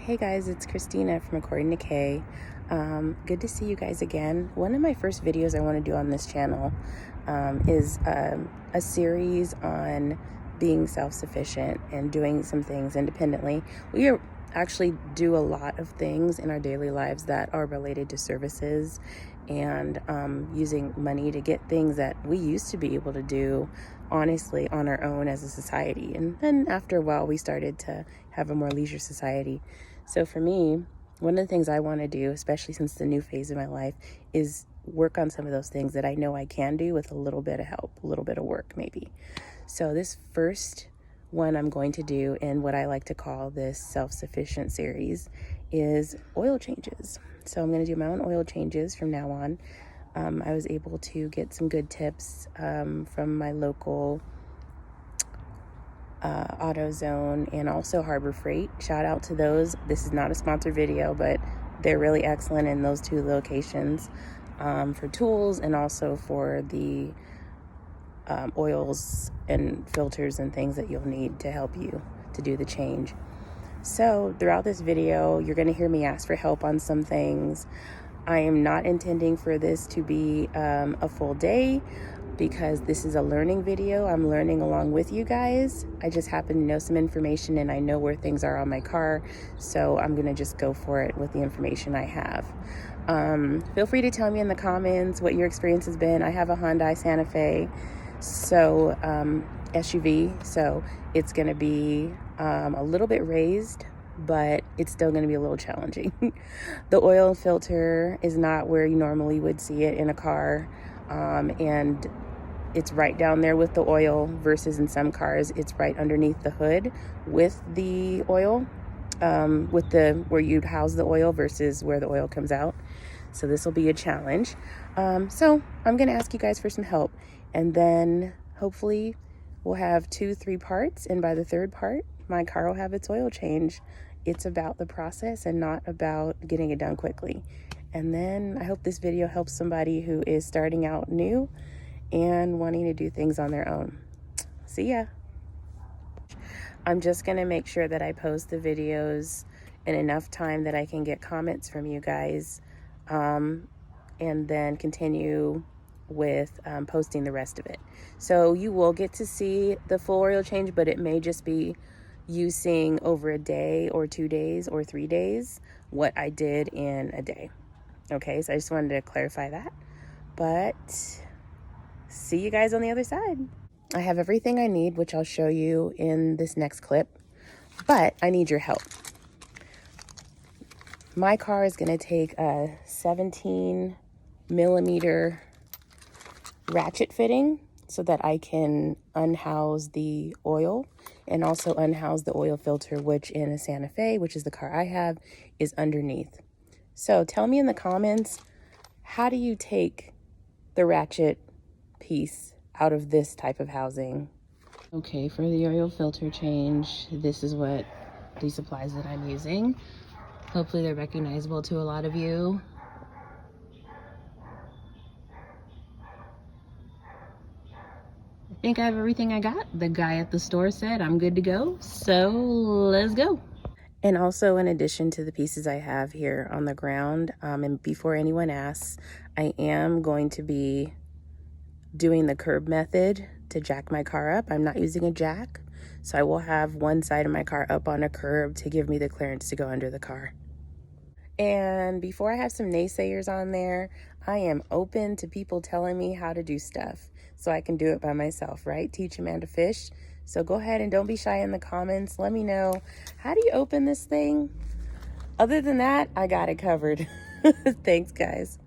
Hey guys, it's Christina from According to Kay. Good to see you guys again. One of my first videos I want to do on this channel is a series on being self-sufficient and doing some things independently. Actually do a lot of things in our daily lives that are related to services and using money to get things that we used to be able to do honestly on our own as a society. And then after a while, we started to have a more leisure society. So for me, one of the things I want to do, especially since the new phase of my life, is work on some of those things that I know I can do with a little bit of help, a little bit of work maybe. So this first one I'm going to do in what I like to call this self-sufficient series is oil changes. So I'm going to do my own oil changes from now on. I was able to get some good tips from my local AutoZone and also Harbor Freight. Shout out to those. This is not a sponsored video, but they're really excellent in those two locations for tools and also for the oils and filters and things that you'll need to help you to do the change. So throughout this video, you're going to hear me ask for help on some things. I am not intending for this to be a full day because this is a learning video. I'm learning along with you guys. I just happen to know some information and I know where things are on my car. So I'm going to just go for it with the information I have. Feel free to tell me in the comments what your experience has been. I have a Hyundai Santa Fe, so SUV, so it's going to be a little bit raised, but it's still going to be a little challenging. The oil filter is not where you normally would see it in a car, and it's right down there with the oil versus in some cars it's right underneath the hood with the oil, with the where you'd house the oil versus where the oil comes out. So this will be a challenge. So I'm going to ask you guys for some help, and then hopefully we'll have 2-3 parts, and by the third part my car will have its oil change. It's about the process and not about getting it done quickly. And then I hope this video helps somebody who is starting out new and wanting to do things on their own. See ya. I'm just going to make sure that I post the videos in enough time that I can get comments from you guys, and then continue with posting the rest of it. So you will get to see the full oil change, but it may just be you seeing over a day or 2 days or 3 days what I did in a day. Okay, so I just wanted to clarify that. But see you guys on the other side. I have everything I need, which I'll show you in this next clip, but I need your help. My car is going to take a 17 millimeter ratchet fitting so that I can unhouse the oil and also unhouse the oil filter, which in a Santa Fe, which is the car I have, is underneath. So tell me in the comments, how do you take the ratchet piece out of this type of housing? Okay, for the oil filter change, this is what the supplies that I'm using. Hopefully they're recognizable to a lot of you. I think I have everything I got. The guy at the store said I'm good to go, so let's go. And also, in addition to the pieces I have here on the ground, and before anyone asks, I am going to be doing the curb method to jack my car up. I'm not using a jack, so I will have one side of my car up on a curb to give me the clearance to go under the car. And before I have some naysayers on there, I am open to people telling me how to do stuff so I can do it by myself, right? Teach a man to fish. So go ahead and don't be shy in the comments. Let me know, how do you open this thing? Other than that, I got it covered. Thanks, guys.